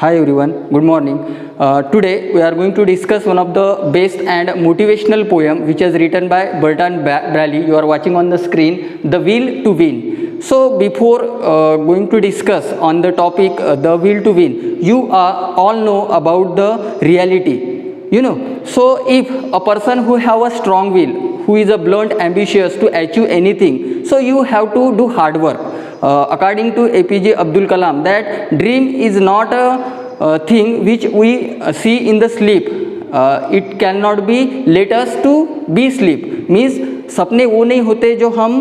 Hi everyone, good morning. Today we are going to discuss one of the best and motivational poem which is written by Bertrand Bradley. You are watching on the screen, The Will to Win. So before going to discuss on the topic The Will to Win, you all know about the reality. So if a person who have a strong will, who is a blunt ambitious to achieve anything, so you have to do hard work. According to APJ Abdul Kalam, that dream is not a thing which we see in the sleep. It cannot be let us to be sleep. Means सपने वो नहीं होते जो हम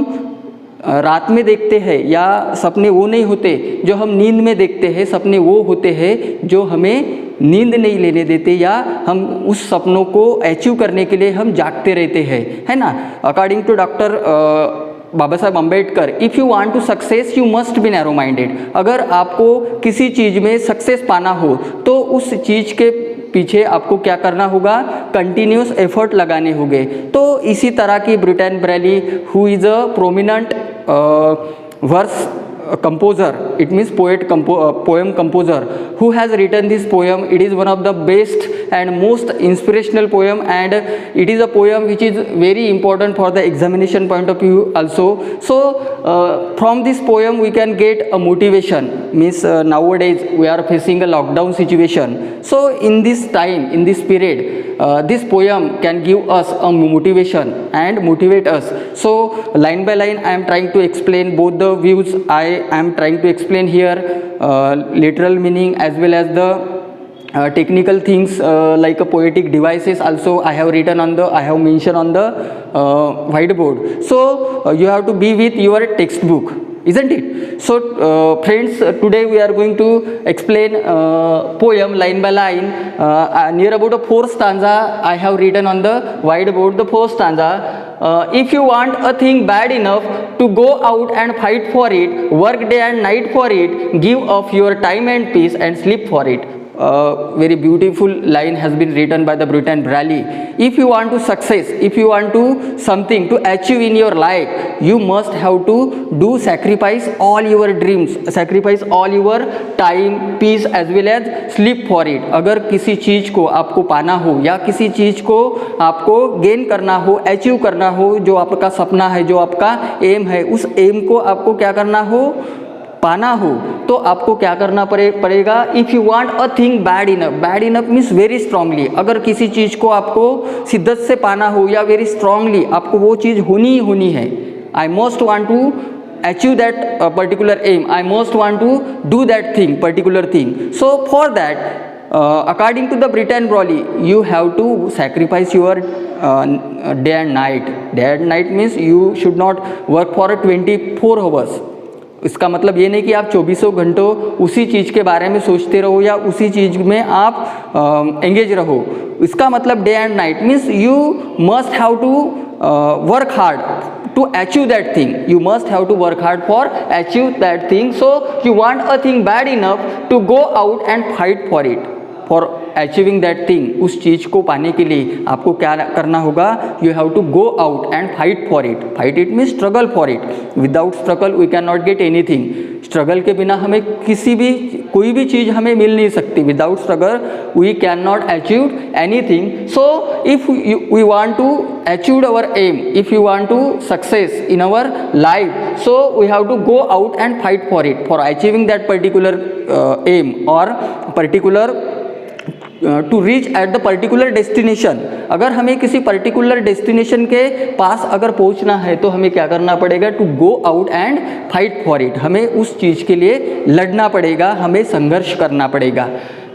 रात में देखते हैं, या सपने वो नहीं होते जो हम नींद में देखते हैं. सपने वो होते हैं जो हमें नींद नहीं लेने देते, या हम उस सपनों को अचीव करने के लिए हम जागते रहते हैं, है ना. According to doctor Baba Saheb Ambedkar, if you want to success you must be narrow minded. अगर आपको किसी चीज़ में सक्सेस पाना हो तो उस चीज़ के पीछे आपको क्या करना होगा, कंटिन्यूस एफर्ट लगाने होंगे. तो इसी तरह की Berton Braley, who is a prominent verse composer, it means poem composer, who has written this poem. It is one of the best and most inspirational poem, and it is a poem which is very important for the examination point of view also. So from this poem we can get a motivation. Means nowadays we are facing a lockdown situation, so in this time, in this period, this poem can give us a motivation and motivate us. So line by line I am trying to explain both the views. I am trying to explain here literal meaning as well as the technical things like poetic devices also I have mentioned on the whiteboard. So you have to be with your textbook, isn't it? So friends, today we are going to explain poem line by line. Near about a 4 stanza I have written on the whiteboard. The 4th stanza, if you want a thing bad enough to go out and fight for it, work day and night for it, give of your time and peace and sleep for it. Very beautiful line has been written by the Bertrand Bradley. If you want to success, if you want to something to achieve in your life, you must have to do sacrifice all your dreams, sacrifice all your time, peace as well as sleep for it. अगर किसी चीज़ को आपको पाना हो या किसी चीज़ को आपको गेन करना हो, अचीव करना हो, जो आपका सपना है, जो आपका एम है, उस एम को आपको क्या करना हो, पाना हो, तो आपको क्या करना पड़ेगा. If you want a thing bad enough means very strongly. अगर किसी चीज़ को आपको शिद्दत से पाना हो या वेरी स्ट्रांगली, आपको वो चीज़ होनी ही होनी है. I most want to achieve that particular aim, I most want to do that thing, particular thing. So for that, according to the Bertrand Bradley, you have to sacrifice your day and night. Day and night means you should not work for 24 hours. इसका मतलब ये नहीं कि आप 24 घंटों उसी चीज़ के बारे में सोचते रहो या उसी चीज़ में आप एंगेज रहो. इसका मतलब day and night means you must have to work hard to achieve that thing. You must have to work hard for achieve that thing. So you want a thing bad enough to go out and fight for it. For achieving that thing, उस चीज़ को पाने के लिए आपको क्या करना होगा, you have to go out and fight for it. Fight it means struggle for it. Without struggle we cannot get anything. Struggle के बिना हमें कोई भी चीज़ हमें मिल नहीं सकती. Without struggle we can not achieve anything. So if we want to achieve our aim, if you want to success in our life, so we have to go out and fight for it, for achieving that particular aim और particular to reach at the particular destination. अगर हमें किसी particular destination के पास अगर पहुंचना है तो हमें क्या करना पड़ेगा, to go out and fight for it. हमें उस चीज़ के लिए लड़ना पड़ेगा, हमें संघर्ष करना पड़ेगा.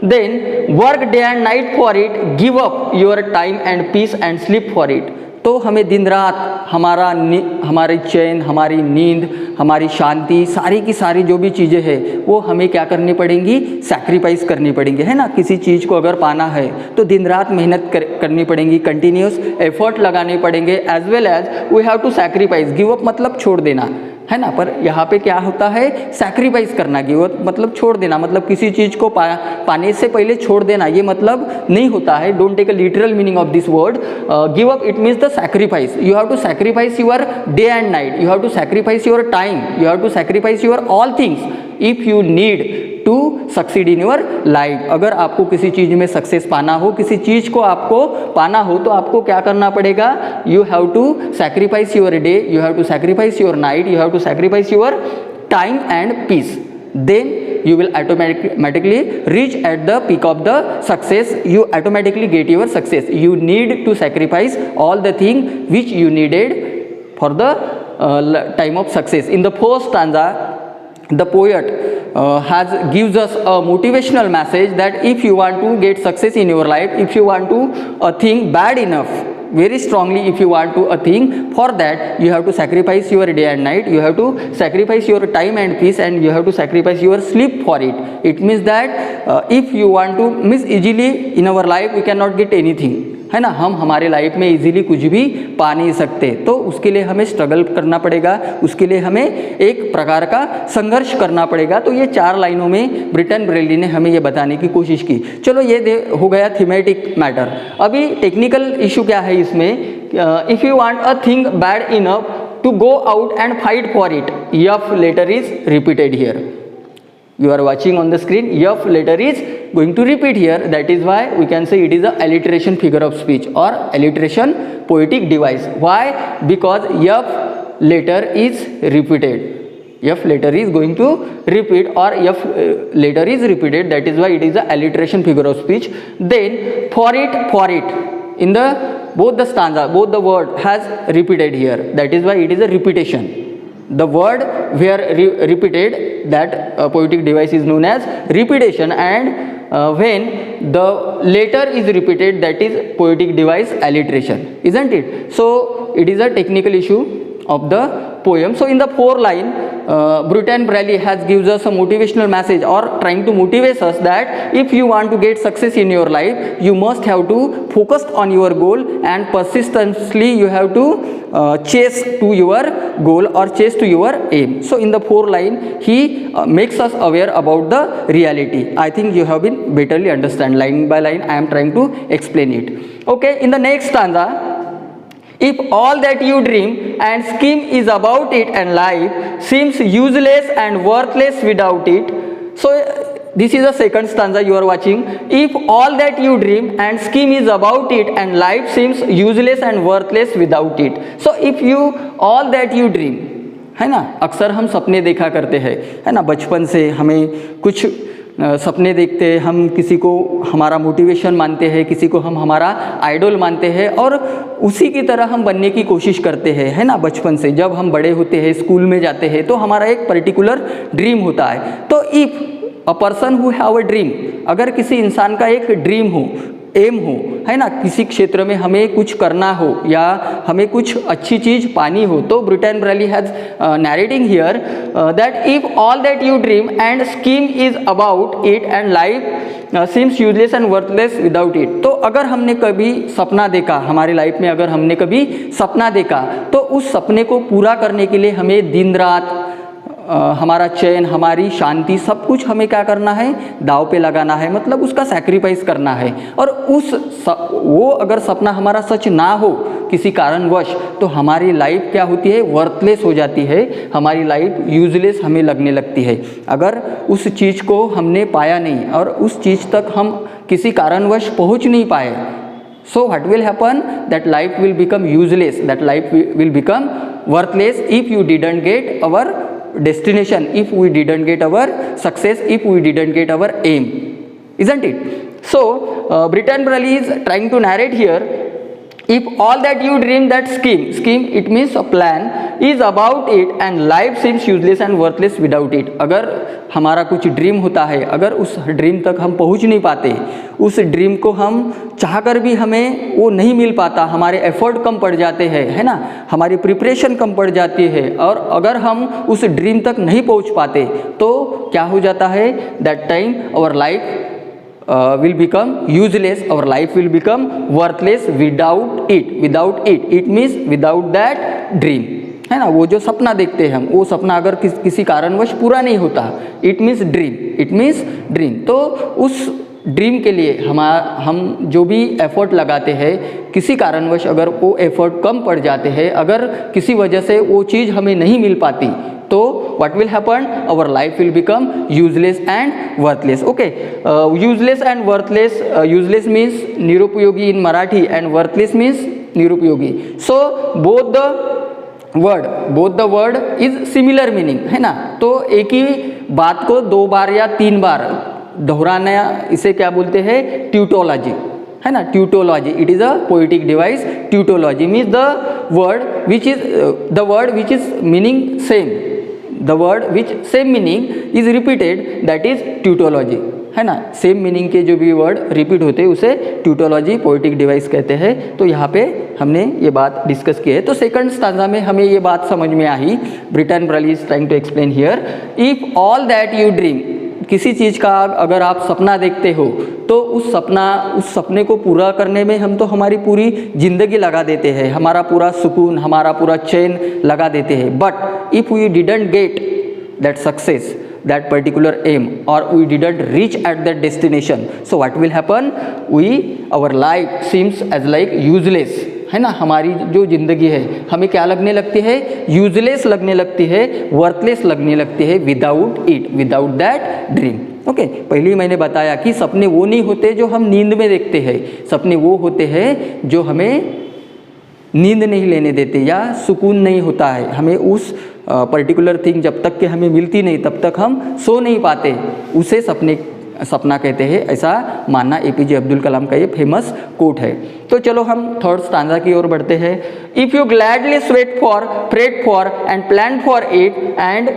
Then work day and night for it, give up your time and peace and sleep for it. तो हमें दिन रात हमारी चैन, हमारी नींद, हमारी शांति, सारी की सारी जो भी चीज़ें हैं वो हमें क्या करनी पड़ेंगी, सैक्रिफाइस करनी पड़ेंगी, है ना. किसी चीज़ को अगर पाना है तो दिन रात मेहनत करनी पड़ेगी, कंटिन्यूस एफर्ट लगाने पड़ेंगे, as well as we have to sacrifice. Give up मतलब छोड़ देना, है ना. पर यहाँ पे क्या होता है, सैक्रिफाइस करना. गिव अप मतलब छोड़ देना, मतलब किसी चीज़ को पाने से पहले छोड़ देना, ये मतलब नहीं होता है. Don't take a literal meaning of this word. Give up it means the sacrifice. You have to sacrifice your day and night, you have to sacrifice your time, you have to sacrifice your all things if you need to succeed in your life. अगर आपको किसी चीज़ में success पाना हो, किसी चीज़ को आपको पाना हो, तो आपको क्या करना पड़ेगा? You have to sacrifice your day, you have to sacrifice your night, you have to sacrifice your time and peace, then you will automatically reach at the peak of the success, you automatically get your success. You need to sacrifice all the thing which you needed for the time of success. In the first stanza, the poet gives us a motivational message that if you want to get success in your life, if you want to think bad enough, very strongly, if you want to a thing, for that you have to sacrifice your day and night, you have to sacrifice your time and peace, and you have to sacrifice your sleep for it. It means that if you want to miss easily in our life, we cannot get anything, है ना। हम हमारे life में easily कुछ भी पा नहीं सकते, तो उसके लिए हमें स्ट्रगल करना पड़ेगा, उसके लिए हमें एक प्रकार का संघर्ष करना पड़ेगा। तो ये 4 लाइनों में ब्रिटन ब्रेली ने हमें ये बताने की कोशिश की। चलो ये हो गया थीमेटिक मैटर। अभी टेक्निकल इशू क्या है इसमें? If you want a thing bad enough to go out and fight for it, F letter is repeated here. You are watching on the screen, F letter is going to repeat here. That is why we can say it is a alliteration figure of speech or alliteration poetic device. Why? Because F letter is repeated. F letter is going to repeat, or F letter is repeated. That is why it is a alliteration figure of speech. Then for it in the both the stanza, both the word has repeated here. That is why it is a repetition. The word where repeated, that poetic device is known as repetition, and when the letter is repeated, that is poetic device alliteration, isn't it? So it is a technical issue of the poem. So in the 4 line, Bertrand Braille has gives us a motivational message, or trying to motivate us that if you want to get success in your life, you must have to focus on your goal, and persistently you have to chase to your goal or chase to your aim. So in the 4 line, he makes us aware about the reality. I think you have been betterly understand line by line. I am trying to explain it. Okay, in the next stanza, if all that you dream and scheme is about it, and life seems useless and worthless without it. So this is the second stanza you are watching. If all that you dream and scheme is about it, and life seems useless and worthless without it. So if you all that you dream, है ना, अक्सर हम सपने देखा करते हैं, है ना। बचपन से हमें कुछ सपने देखते हैं, हम किसी को हमारा मोटिवेशन मानते हैं, किसी को हम हमारा आइडल मानते हैं, और उसी की तरह हम बनने की कोशिश करते हैं, है ना। बचपन से जब हम बड़े होते हैं, स्कूल में जाते हैं, तो हमारा एक पर्टिकुलर ड्रीम होता है। तो if a person who have a dream, अगर किसी इंसान का एक ड्रीम हो, एम हो, है ना, किसी क्षेत्र में हमें कुछ करना हो या हमें कुछ अच्छी चीज़ पानी हो, तो Berton Braley has narrating here that if all that you dream and scheme is about it, and life seems useless and worthless without it. तो अगर हमने कभी सपना देखा हमारी लाइफ में, अगर हमने कभी सपना देखा, तो उस सपने को पूरा करने के लिए हमें दिन रात हमारा चैन, हमारी शांति, सब कुछ हमें क्या करना है? दाव पे लगाना है, मतलब उसका सैक्रिफाइस करना है। और वो अगर सपना हमारा सच ना हो किसी कारणवश, तो हमारी लाइफ क्या होती है? वर्थलेस हो जाती है, हमारी लाइफ यूजलेस हमें लगने लगती है। अगर उस चीज़ को हमने पाया नहीं और उस चीज़ तक हम किसी कारणवश पहुंच नहीं पाए, so what will happen? That life will become useless, that life will become worthless if you didn't get our destination, if we didn't get our success, if we didn't get our aim, isn't it? So Bertrand Braille is trying to narrate here, if all that you dream, that scheme it means a plan, is about it, and life seems useless and worthless without it. अगर हमारा कुछ dream होता है, अगर उस dream तक हम पहुंच नहीं पाते, उस ड्रीम को हम चाहकर भी हमें वो नहीं मिल पाता, हमारे एफर्ट कम पड़ जाते हैं, है ना, हमारी प्रिपरेशन कम पड़ जाती है, और अगर हम उस ड्रीम तक नहीं पहुंच पाते, तो क्या हो जाता है? That time our life will become useless, our life will become worthless without it. It means without that dream, है ना। वो जो सपना देखते हैं हम, वो सपना अगर किसी कारणवश पूरा नहीं होता, it means dream। तो उस ड्रीम के लिए हम जो भी एफर्ट लगाते हैं, किसी कारणवश अगर वो एफर्ट कम पड़ जाते हैं, अगर किसी वजह से वो चीज़ हमें नहीं मिल पाती, तो what will happen? Our life will become useless and worthless. Okay, useless and worthless. Useless means निरुपयोगी in Marathi and worthless means निरुपयोगी. So both the word is similar meaning, है ना. तो एक ही बात को 2 बार या 3 बार दोहराना, इसे क्या बोलते हैं? ट्यूटोलॉजी, है ना. Tautology, it is a poetic device. Tautology means the word which is meaning same, the word which same meaning is repeated, that is tautology, है ना. सेम मीनिंग के जो भी वर्ड रिपीट होते हैं उसे ट्यूटोलॉजी, पोइटिक डिवाइस कहते हैं. तो यहाँ पे हमने ये बात डिस्कस की है. तो सेकंड स्टांजा में हमें ये बात समझ में आई. Berton Braley is trying to explain here, if all that you dream, किसी चीज़ का अगर आप सपना देखते हो तो उस सपने को पूरा करने में हम तो हमारी पूरी ज़िंदगी लगा देते हैं, हमारा पूरा सुकून, हमारा पूरा चैन लगा देते हैं. But if we didn't get that success, that particular aim, or we didn't reach at that destination, so what will happen? Our life seems as like useless, है ना. हमारी जो ज़िंदगी है हमें क्या लगने लगती है? यूजलेस लगने लगती है, वर्थलेस लगने लगती है, विदाउट दैट ड्रीम. ओके, पहले ही मैंने बताया कि सपने वो नहीं होते जो हम नींद में देखते हैं, सपने वो होते हैं जो हमें नींद नहीं लेने देते या सुकून नहीं होता है. हमें उस पर्टिकुलर थिंग जब तक कि हमें मिलती नहीं तब तक हम सो नहीं पाते, उसे सपना कहते हैं. ऐसा मानना एपीजे अब्दुल कलाम का ये फेमस कोट है. तो चलो हम थर्ड स्टांजा की ओर बढ़ते हैं. If you gladly sweat for, pray for and plan for it and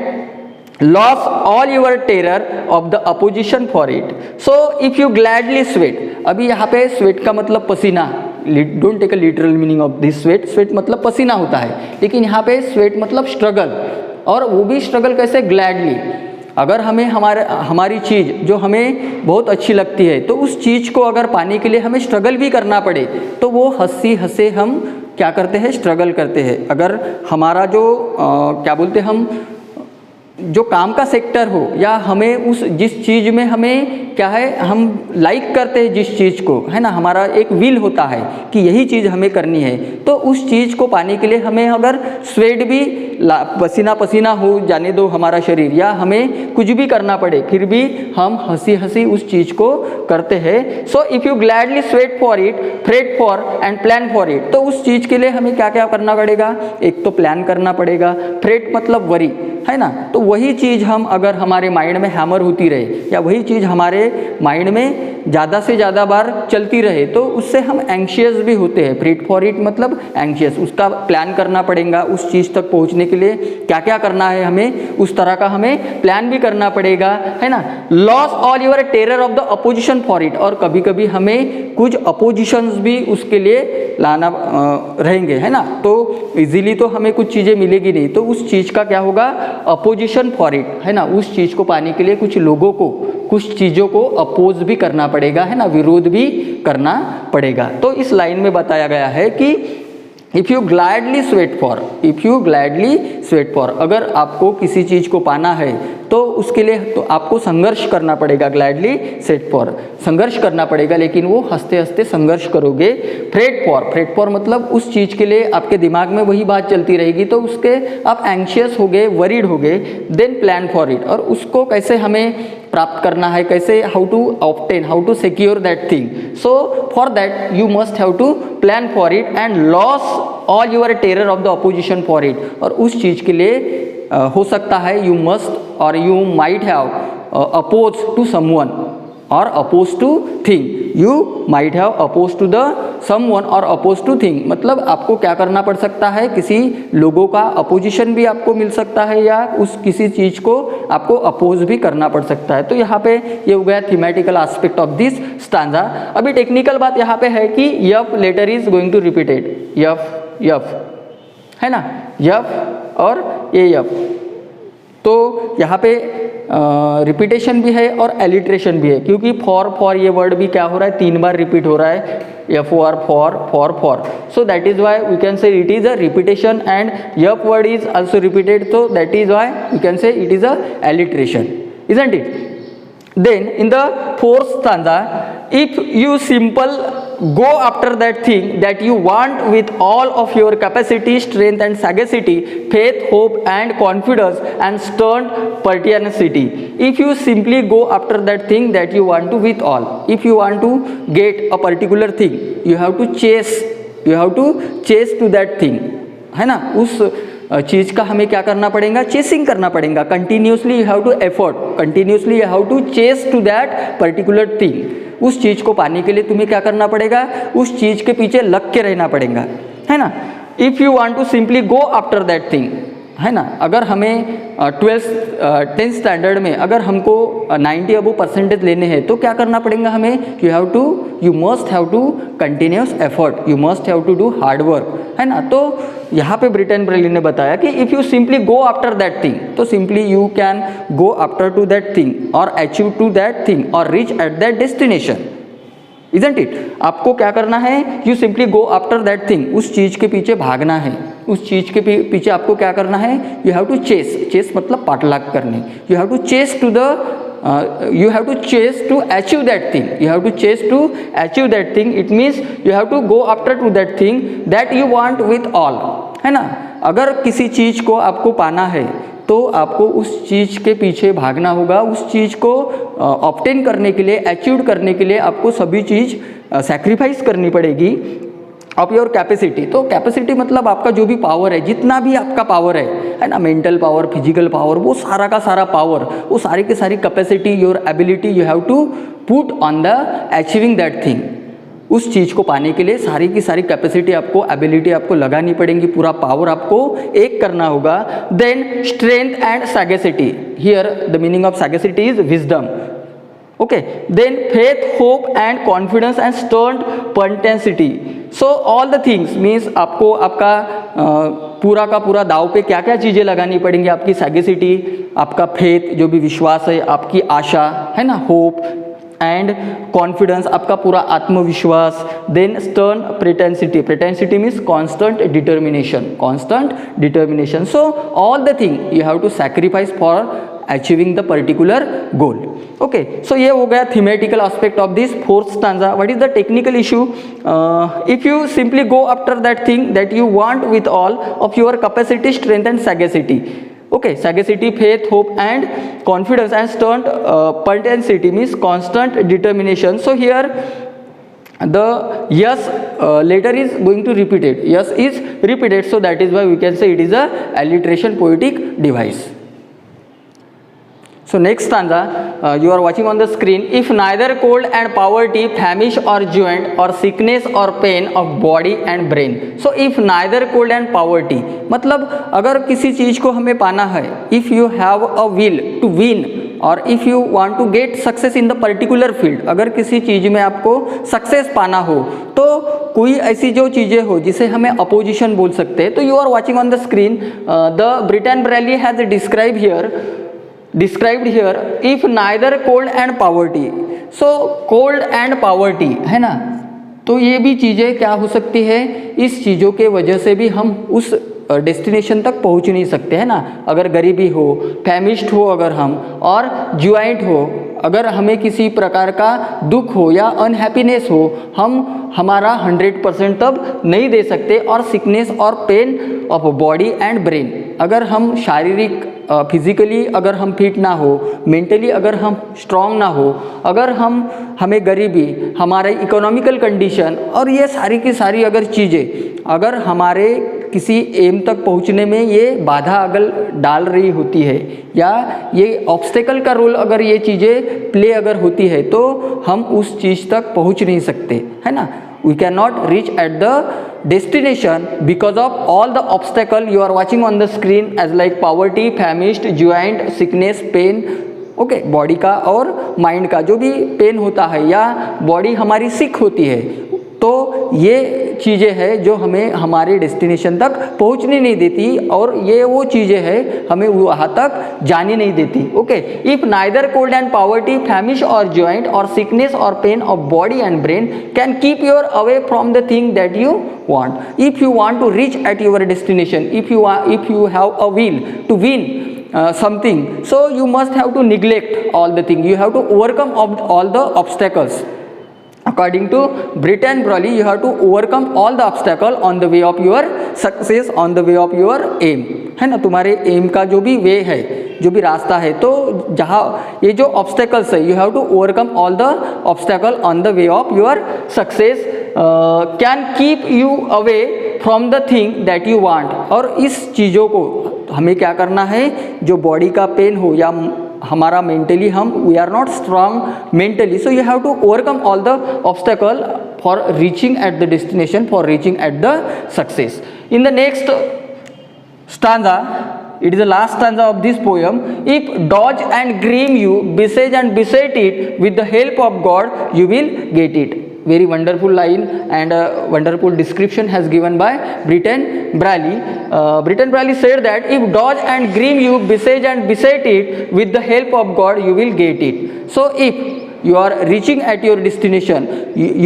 loss all your terror of the opposition for it. So if you gladly sweat, अभी यहाँ पे स्वेट का मतलब पसीना, don't take a literal meaning of this sweat. Sweat मतलब पसीना होता है, लेकिन यहाँ पे स्वेट मतलब स्ट्रगल, और वो भी स्ट्रगल कैसे? ग्लैडली. अगर हमें हमारी चीज़ जो हमें बहुत अच्छी लगती है, तो उस चीज़ को अगर पाने के लिए हमें स्ट्रगल भी करना पड़े, तो वो हंसे हम क्या करते हैं? स्ट्रगल करते हैं. अगर हमारा जो क्या बोलते हम जो काम का सेक्टर हो, या हमें जिस चीज़ में हमें क्या है, हम लाइक करते हैं जिस चीज़ को, है ना, हमारा एक विल होता है कि यही चीज़ हमें करनी है, तो उस चीज़ को पाने के लिए हमें अगर स्वेट भी पसीना हो जाने दो हमारा शरीर, या हमें कुछ भी करना पड़े, फिर भी हम हंसी उस चीज़ को करते हैं. So if you gladly sweat for it, pray for and plan for it. तो उस चीज़ के लिए हमें क्या क्या करना पड़ेगा? एक तो प्लान करना पड़ेगा, प्रेड मतलब वरी, है ना. तो वही चीज़ हम अगर हमारे माइंड में हैमर होती रहे, या वही चीज़ हमारे माइंड में ज़्यादा से ज़्यादा बार चलती रहे, तो उससे हम एंग्शियस भी होते हैं. प्रेड फॉर इट मतलब एंग्शियस, उसका प्लान करना पड़ेगा. उस चीज़ तक पहुंचने के लिए क्या क्या करना है हमें, उस तरह का हमें प्लान भी करना पड़ेगा, है ना. Loss all your terror of the opposition for it, और कभी कभी हमें कुछ अपोजिशंस भी उसके लिए लाना रहेंगे, है ना. तो इजीली तो हमें कुछ चीज़ें मिलेगी नहीं, तो उस चीज़ का क्या होगा? अपोजिशन फॉर इट, है ना. उस चीज़ को पाने के लिए कुछ लोगों को, कुछ चीज़ों को अपोज भी करना पड़ेगा, है ना, विरोध भी करना पड़ेगा. तो इस लाइन में बताया गया है कि if you gladly sweat for, अगर आपको किसी चीज़ को पाना है तो उसके लिए तो आपको संघर्ष करना पड़ेगा. ग्लैडली स्वेट फॉर, संघर्ष करना पड़ेगा, लेकिन वो हंसते हंसते संघर्ष करोगे. प्रेड फॉर मतलब उस चीज़ के लिए आपके दिमाग में वही बात चलती रहेगी, तो उसके आप एंग्शियस हो गए, वरीड हो गए. देन प्लान फॉर इट, और उसको कैसे हमें प्राप्त करना है, कैसे how to obtain, how to secure that thing. So for that you must have to plan for it and loss all your terror of the opposition for it. और उस चीज़ के लिए हो सकता है यू मस्ट और you might have oppose to someone और oppose to thing. You might have oppose to the someone और अपोज टू थिंग, मतलब आपको क्या करना पड़ सकता है? किसी लोगों का अपोजिशन भी आपको मिल सकता है, या उस किसी चीज़ को आपको अपोज भी करना पड़ सकता है. तो यहाँ पे ये हो गया thematical aspect of this stanza. अभी टेक्निकल बात यहाँ पे है कि F letter is going to repeated. F है ना, यफ और एफ. तो यहाँ पे रिपीटेशन भी है और एलिट्रेशन भी है, क्योंकि फॉर ये वर्ड भी क्या हो रहा है? 3 बार रिपीट हो रहा है. For. So that is why we can say it is a repetition, and F word is also repeated, so that is why we can say it is a alliteration, isn't it? Then in the fourth stanza, if you simple go after that thing that you want with all of your capacity, strength and sagacity, faith, hope and confidence and stern pertinacity. If you simply go after that thing that you want to with all, if you want to get a particular thing, you have to chase to that thing, है ना. उस चीज़ का हमें क्या करना पड़ेगा, chasing करना पड़ेगा. Continuously you have to effort, continuously you have to chase to that particular thing. उस चीज़ को पाने के लिए तुम्हें क्या करना पड़ेगा, उस चीज़ के पीछे लग के रहना पड़ेगा, है ना. If you want to simply go after that thing, है ना. अगर हमें 10th स्टैंडर्ड में अगर हमको 90 अबव परसेंटेज लेने हैं तो क्या करना पड़ेगा हमें, you must have to continuous effort, you must have to do hard work, है ना. तो यहाँ पे ब्रिटन ब्रेली ने बताया कि if you simply go after that thing, तो simply you can go after to that thing और अचीव टू दैट थिंग और reach at that destination, isn't it. आपको क्या करना है, you simply go after that thing, उस चीज़ के पीछे भागना है. उस चीज़ के पीछे आपको क्या करना है, यू हैव टू चेस मतलब पाठलाग करने. You have to chase to the you have to chase to achieve that thing, you have to chase to achieve that thing. It means you have to go after to that thing that you want with all, है ना. अगर किसी चीज़ को आपको पाना है तो आपको उस चीज़ के पीछे भागना होगा. उस चीज़ को ऑब्टेन करने के लिए, अचीव करने के लिए आपको सभी चीज़ सैक्रिफाइस करनी पड़ेगी ऑफ योर कैपेसिटी. तो कैपेसिटी मतलब आपका जो भी पावर है, जितना भी आपका पावर है ना, मेंटल पावर, फिजिकल पावर, वो सारा का सारा पावर, वो सारी की सारी capacity, your ability you have to put on the achieving that thing. उस चीज़ को पाने के लिए सारी की सारी कैपेसिटी आपको, एबिलिटी आपको लगानी पड़ेगी, पूरा पावर आपको एक करना होगा. Then strength and sagacity, here the meaning of sagacity is wisdom. Okay, then faith, hope and confidence and stern pertinacity. So all the things means आपको आपका पूरा का पूरा दाव पे क्या क्या चीज़ें लगानी पड़ेंगी, आपकी सैगेसिटी, आपका फेथ जो भी विश्वास है, आपकी आशा है ना, होप एंड कॉन्फिडेंस आपका पूरा आत्मविश्वास. Then stern pertinacity, pertinacity means constant determination, constant determination. So all the thing you have to sacrifice for achieving the particular goal. Okay, so ये हो गया thematical aspect of this fourth stanza. What is the technical issue, if you simply go after that thing that you want with all of your capacity, strength and sagacity. Okay, sagacity, faith, hope and confidence and stern pertinacity means constant determination. So here the yes letter is going to repeat it. Yes is repeated, so that is why we can say it is a alliteration poetic device. So next stanza you are watching on the screen. If neither cold and poverty, famish or joint or sickness or pain of body and brain. So if neither cold and poverty मतलब अगर किसी चीज़ को हमें पाना है, if you have a will to win और if you want to get success in the particular field, अगर किसी चीज़ में आपको सक्सेस पाना हो तो कोई ऐसी जो चीज़ें हो जिसे हमें अपोजिशन बोल सकते हैं. तो you are watching on the screen the Berton Braley has described here if neither cold and poverty. so cold and poverty है ना, तो ये भी चीज़ें क्या हो सकती है, इस चीज़ों के वजह से भी हम उस डेस्टिनेशन तक पहुंच नहीं सकते, है ना. अगर गरीबी हो, फैमिश्ड हो अगर हम, और ज्वाइंट हो, अगर हमें किसी प्रकार का दुख हो या अनहैप्पीनेस हो, हम हमारा 100% तब नहीं दे सकते. और सिकनेस और pain of body and brain, अगर हम शारीरिक फिजिकली अगर हम फिट ना हो, मेंटली अगर हम स्ट्रांग ना हो, अगर हमें गरीबी, हमारे इकोनॉमिकल कंडीशन और ये सारी की सारी अगर चीज़ें अगर हमारे किसी एम तक पहुंचने में ये बाधा अगर डाल रही होती है या ये ऑब्स्टेकल का रोल अगर ये चीज़ें प्ले अगर होती है, तो हम उस चीज़ तक पहुंच नहीं सकते, है ना. We cannot reach at the destination because of all the obstacle you are watching on the screen as like poverty, famished, joint, sickness, pain. Okay, body का और माइंड का जो भी पेन होता है या बॉडी हमारी सिक होती है, तो ये चीज़ें हैं जो हमें हमारे डेस्टिनेशन तक पहुंचने नहीं देती और ये वो चीज़ें हैं हमें वहाँ तक जाने नहीं देती. Okay, if neither cold and poverty, famish और जॉइंट और सिकनेस और pain of body and brain can keep your away from the thing that you want. If you want to reach at your destination, if you have a will to win something, so you must have to neglect all the thing, you have to overcome all the obstacles. According to Britain Brally, you have to overcome all the obstacle on the way of your success, on the way of your aim, है ना. तुम्हारे M का जो भी वे है, जो भी रास्ता है, तो जहाँ ये जो ऑब्स्टेकल्स है, you have to overcome all the obstacle on the way of your success, can keep you away from the thing that you want. और इस चीज़ों को हमें क्या करना है, जो बॉडी का पेन हो या हमारा mentally we are not strong mentally, so you have to overcome all the obstacle for reaching at the destination, for reaching at the success. In the next stanza, it is the last stanza of this poem. If dodge and grim you, besiege and beset it, with the help of God you will get it. Very wonderful line and wonderful description has given by Britain Brally. Britain Brally said that if dodge and grim you, besiege and beset it, with the help of God you will get it. So if you are reaching at your destination,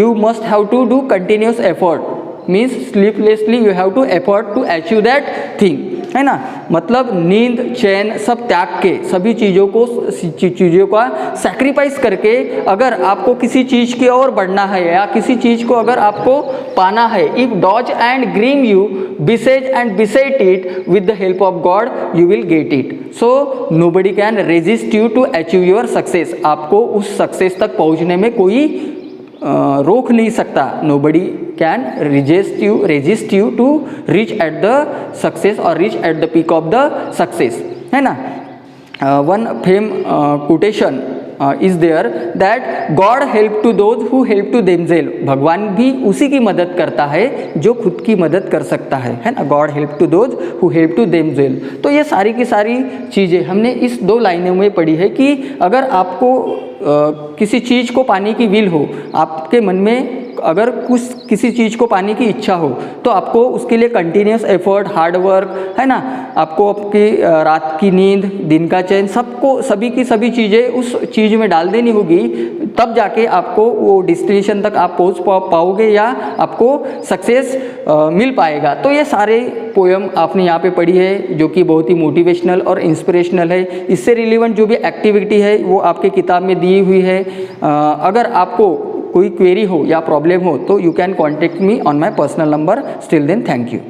you must have to do continuous effort, means sleeplessly you have to effort to achieve that thing, है ना. मतलब नींद चैन सब त्याग के, सभी चीज़ों का सैक्रिफाइस करके अगर आपको किसी चीज़ की ओर बढ़ना है या किसी चीज़ को अगर आपको पाना है, if dodge and grim you, besiege and beset it, with the help of God you will get it. So nobody can resist you to achieve your success. आपको उस सक्सेस तक पहुँचने में कोई रोक नहीं सकता. Nobody can resist you to reach at the success और reach at the peak of the success, है ना. One fame quotation is there that God help to those who help to themselves. भगवान भी उसी की मदद करता है जो खुद की मदद कर सकता है ना. God help to those who help to themselves. तो ये सारी की सारी चीज़ें हमने इस 2 लाइनों में पढ़ी है कि अगर आपको किसी चीज़ को पाने की विल हो, आपके मन में अगर किसी चीज़ को पाने की इच्छा हो, तो आपको उसके लिए कंटिन्यूस एफर्ट, हार्ड वर्क, है ना. आपको आपकी रात की नींद, दिन का चैन, सभी की सभी चीज़ें उस चीज़ में डाल देनी होगी, तब जाके आपको वो डेस्टिनेशन तक आप पहुँच पाओगे या आपको सक्सेस मिल पाएगा. तो ये सारे पोएम आपने यहाँ पे पढ़ी है, जो कि बहुत ही मोटिवेशनल और इंस्पिरेशनल है. इससे रिलेवेंट जो भी एक्टिविटी है वो आपके किताब में दी हुई है. अगर आपको कोई क्वेरी हो या प्रॉब्लम हो तो you can contact me on my personal number. Still then thank you.